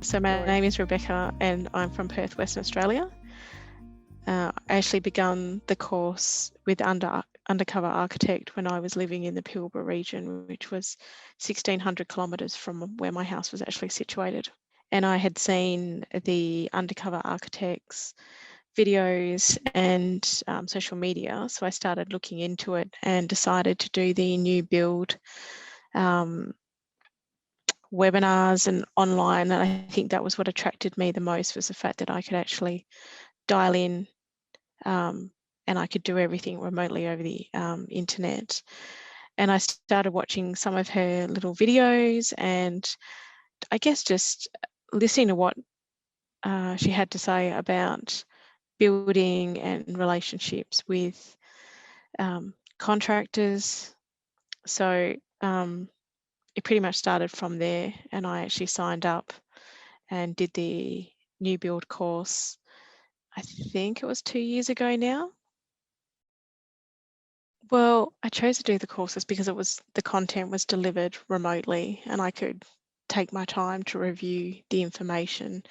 So my name is Rebekah and I'm from Perth, Western Australia. I actually began the course with Undercover Architect when I was living in the Pilbara region, which was 1,600 kilometres from where my house was actually situated. And I had seen the Undercover Architects videos and social media. So I started looking into it and decided to do the new build webinars and online. And I think that was what attracted me the most, was the fact that I could actually dial in and I could do everything remotely over the internet. And I started watching some of her little videos and I guess just listening to what she had to say about building and relationships with contractors. So it pretty much started from there, and I actually signed up and did the new build course. I think it was 2 years ago now. Well, I chose to do the courses because the content was delivered remotely and I could take my time to review the information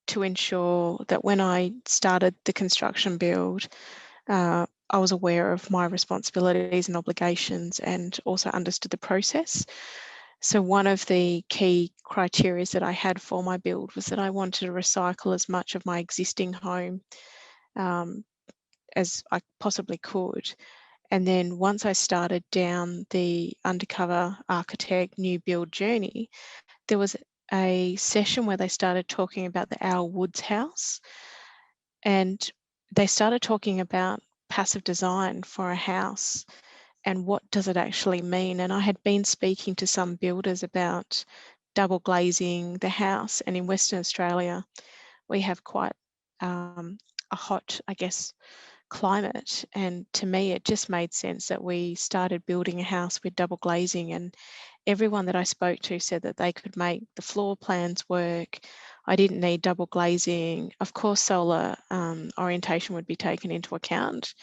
to ensure that when I started the construction build, I was aware of my responsibilities and obligations and also understood the process. So one of the key criteria that I had for my build was that I wanted to recycle as much of my existing home as I possibly could. And then once I started down the Undercover Architect new build journey, there was a session where they started talking about the Our Woods house. And they started talking about passive design for a house and what does it actually mean. And I had been speaking to some builders about double glazing the house. And in Western Australia, we have quite a hot, I guess, climate. And to me, it just made sense that we started building a house with double glazing. And everyone that I spoke to said that they could make the floor plans work. I didn't need double glazing. Of course, solar orientation would be taken into account.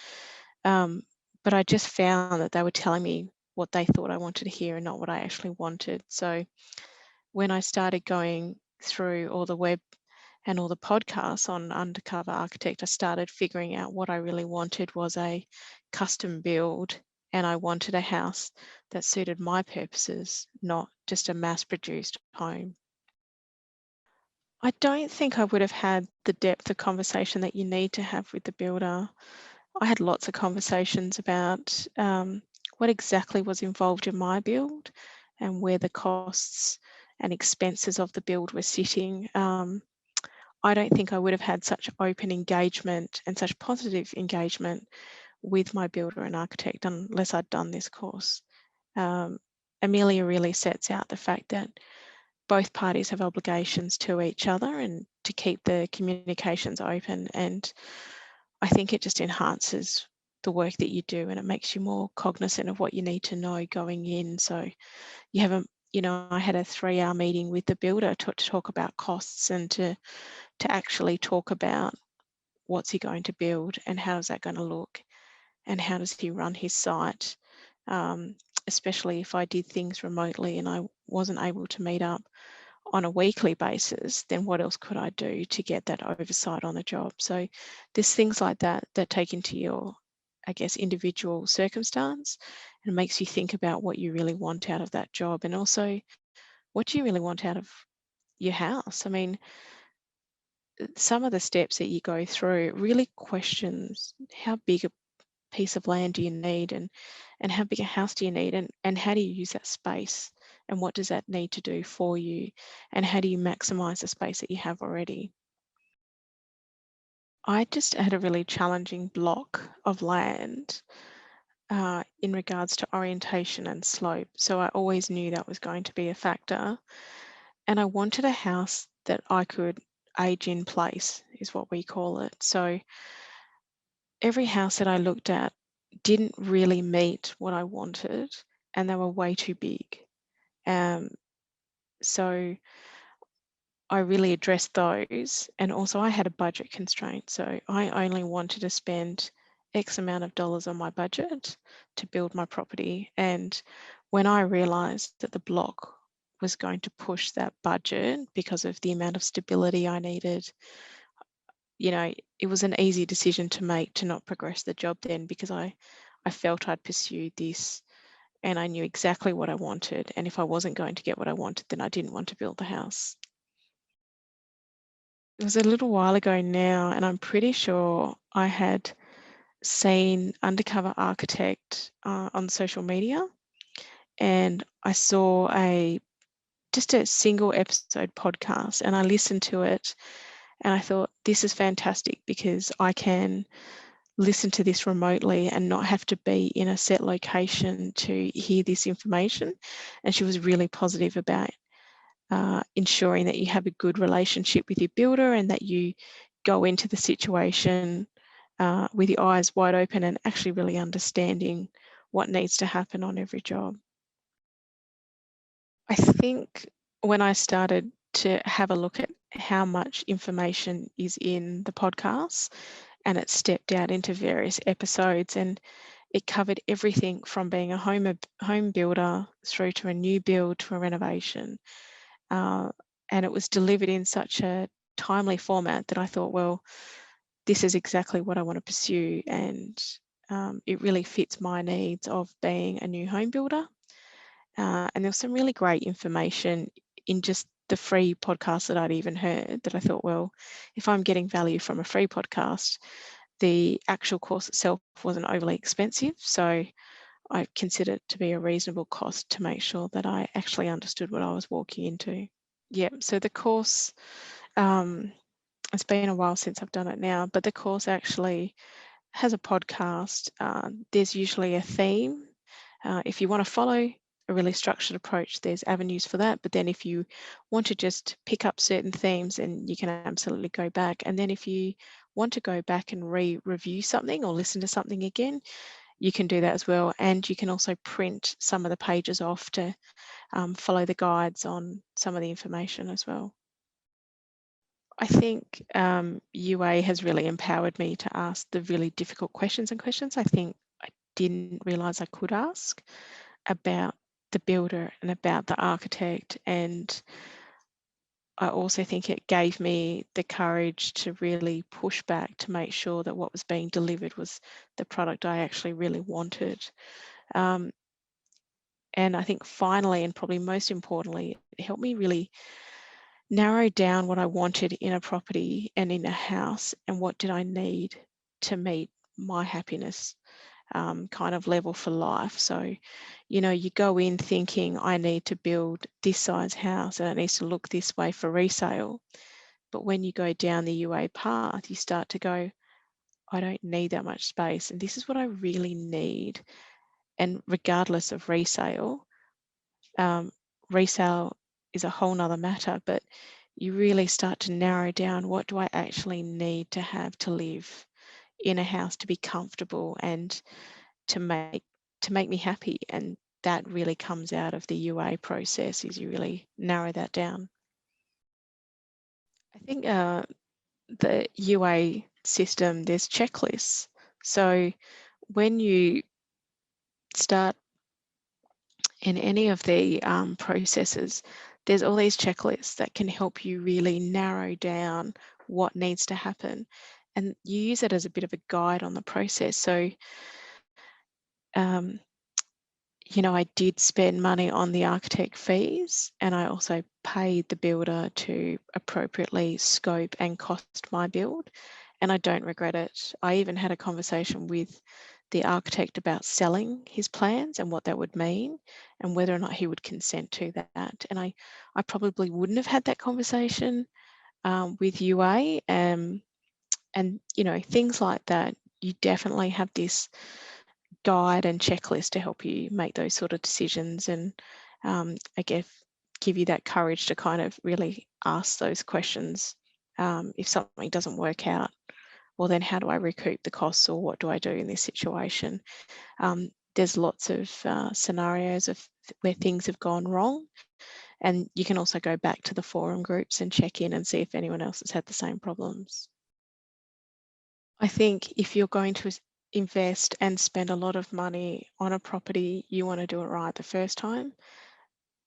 But I just found that they were telling me what they thought I wanted to hear and not what I actually wanted. So when I started going through all the web and all the podcasts on Undercover Architect, I started figuring out what I really wanted was a custom build, and I wanted a house that suited my purposes, not just a mass-produced home. I don't think I would have had the depth of conversation that you need to have with the builder. I had lots of conversations about what exactly was involved in my build and where the costs and expenses of the build were sitting. I don't think I would have had such open engagement and such positive engagement with my builder and architect unless I'd done this course. Amelia really sets out the fact that both parties have obligations to each other and to keep the communications open. And I think it just enhances the work that you do and it makes you more cognizant of what you need to know going in. So you have I had a 3-hour meeting with the builder to talk about costs and to actually talk about what's he going to build and how is that going to look and how does he run his site, especially if I did things remotely and I wasn't able to meet up on a weekly basis, then what else could I do to get that oversight on the job? So there's things like that that take into your, I guess, individual circumstance and makes you think about what you really want out of that job and also what do you really want out of your house. I mean, some of the steps that you go through really questions how big a piece of land do you need and how big a house do you need and how do you use that space and what does that need to do for you and how do you maximize the space that you have already. I just had a really challenging block of land in regards to orientation and slope, so I always knew that was going to be a factor, and I wanted a house that I could age in place is what we call it. So every house that I looked at didn't really meet what I wanted and they were way too big. So I really addressed those. And also I had a budget constraint. So I only wanted to spend X amount of dollars on my budget to build my property. And when I realized that the block was going to push that budget because of the amount of stability I needed. It was an easy decision to make to not progress the job then, because I felt I'd pursued this and I knew exactly what I wanted. And if I wasn't going to get what I wanted, then I didn't want to build the house. It was a little while ago now, and I'm pretty sure I had seen Undercover Architect on social media, and I saw just a single episode podcast, and I listened to it, and I thought, this is fantastic because I can listen to this remotely and not have to be in a set location to hear this information. And she was really positive about ensuring that you have a good relationship with your builder and that you go into the situation with your eyes wide open and actually really understanding what needs to happen on every job. I think when I started to have a look at how much information is in the podcast, and it stepped out into various episodes, and it covered everything from being a home builder through to a new build to a renovation. And it was delivered in such a timely format that I thought, well, this is exactly what I want to pursue, and it really fits my needs of being a new home builder. And there was some really great information in just the free podcast that I'd even heard, that I thought, well, if I'm getting value from a free podcast, the actual course itself wasn't overly expensive. So I considered it to be a reasonable cost to make sure that I actually understood what I was walking into. Yeah, so the course, it's been a while since I've done it now, but the course actually has a podcast. There's usually a theme. If you want to follow a really structured approach, there's avenues for that. But then if you want to just pick up certain themes, then you can absolutely go back. And then if you want to go back and review something or listen to something again, you can do that as well. And you can also print some of the pages off to follow the guides on some of the information as well. I think UA has really empowered me to ask the really difficult questions I think I didn't realise I could ask about the builder and about the architect. And I also think it gave me the courage to really push back to make sure that what was being delivered was the product I actually really wanted. And I think finally, and probably most importantly, it helped me really narrow down what I wanted in a property and in a house, and what did I need to meet my happiness kind of level for life. So, you go in thinking, I need to build this size house and it needs to look this way for resale. But when you go down the UA path, you start to go, I don't need that much space, and this is what I really need. And regardless of resale, resale is a whole nother matter, but you really start to narrow down, what do I actually need to have to live in a house, to be comfortable and to make me happy. And that really comes out of the UA process, is you really narrow that down. I think the UA system, there's checklists. So when you start in any of the processes, there's all these checklists that can help you really narrow down what needs to happen. And you use it as a bit of a guide on the process. So, I did spend money on the architect fees, and I also paid the builder to appropriately scope and cost my build. And I don't regret it. I even had a conversation with the architect about selling his plans and what that would mean and whether or not he would consent to that. And I probably wouldn't have had that conversation with UA. And, things like that. You definitely have this guide and checklist to help you make those sort of decisions, and I guess give you that courage to kind of really ask those questions. If something doesn't work out, well, then how do I recoup the costs, or what do I do in this situation? There's lots of scenarios of where things have gone wrong, and you can also go back to the forum groups and check in and see if anyone else has had the same problems. I think if you're going to invest and spend a lot of money on a property, you want to do it right the first time.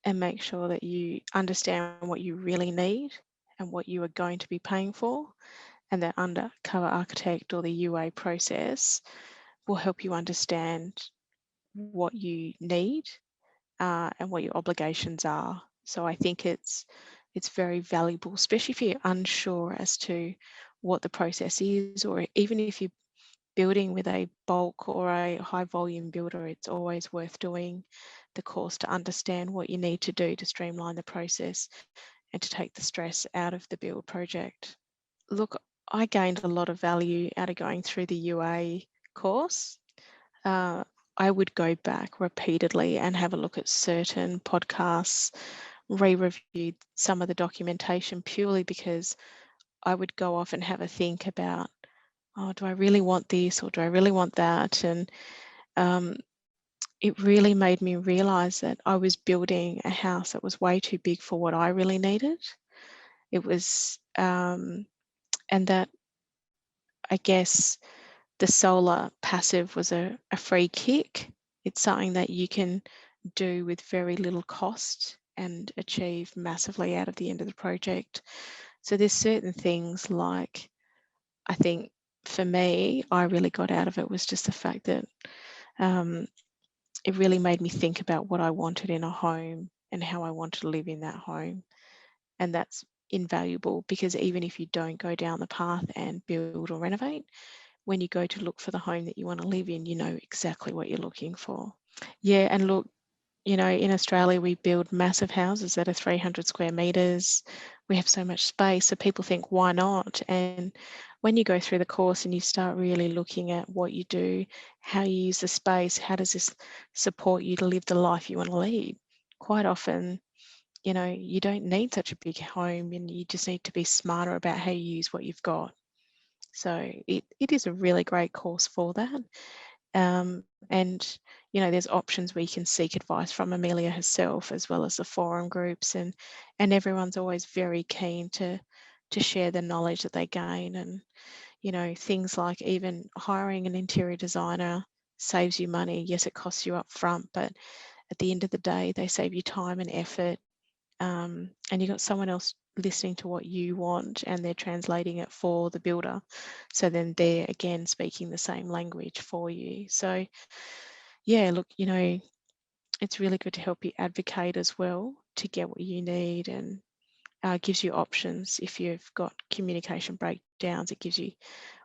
and make sure that you understand what you really need and what you are going to be paying for. And that Undercover Architect or the UA process will help you understand what you need and what your obligations are. So I think it's very valuable, especially if you're unsure as to what the process is, or even if you're building with a bulk or a high volume builder, it's always worth doing the course to understand what you need to do to streamline the process and to take the stress out of the build project. Look, I gained a lot of value out of going through the UA course. I would go back repeatedly and have a look at certain podcasts, re-review some of the documentation purely because I would go off and have a think about, oh, do I really want this or do I really want that? And um, it really made me realize that I was building a house that was way too big for what I really needed. It was, and that I guess the solar passive was a free kick. It's something that you can do with very little cost and achieve massively out of the end of the project. So there's certain things like, I think for me, I really got out of it was just the fact that it really made me think about what I wanted in a home and how I wanted to live in that home. And that's invaluable because even if you don't go down the path and build or renovate, when you go to look for the home that you want to live in, you know exactly what you're looking for. Yeah, and look, you know, in Australia, we build massive houses that are 300 square meters. We have so much space, so people think, why not? And when you go through the course and you start really looking at what you do, how you use the space, how does this support you to live the life you want to lead? Quite often, you know, you don't need such a big home and you just need to be smarter about how you use what you've got. So it is a really great course for that. And, you know, there's options where you can seek advice from Amelia herself, as well as the forum groups, and everyone's always very keen to share the knowledge that they gain. And, you know, things like even hiring an interior designer saves you money. Yes, it costs you up front, but at the end of the day, they save you time and effort. And you've got someone else listening to what you want and they're translating it for the builder. So then they're again speaking the same language for you. So yeah, look, you know, it's really good to help you advocate as well to get what you need, and gives you options. If you've got communication breakdowns, it gives you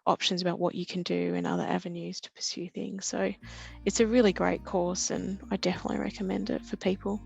options about what you can do and other avenues to pursue things. So it's a really great course and I definitely recommend it for people.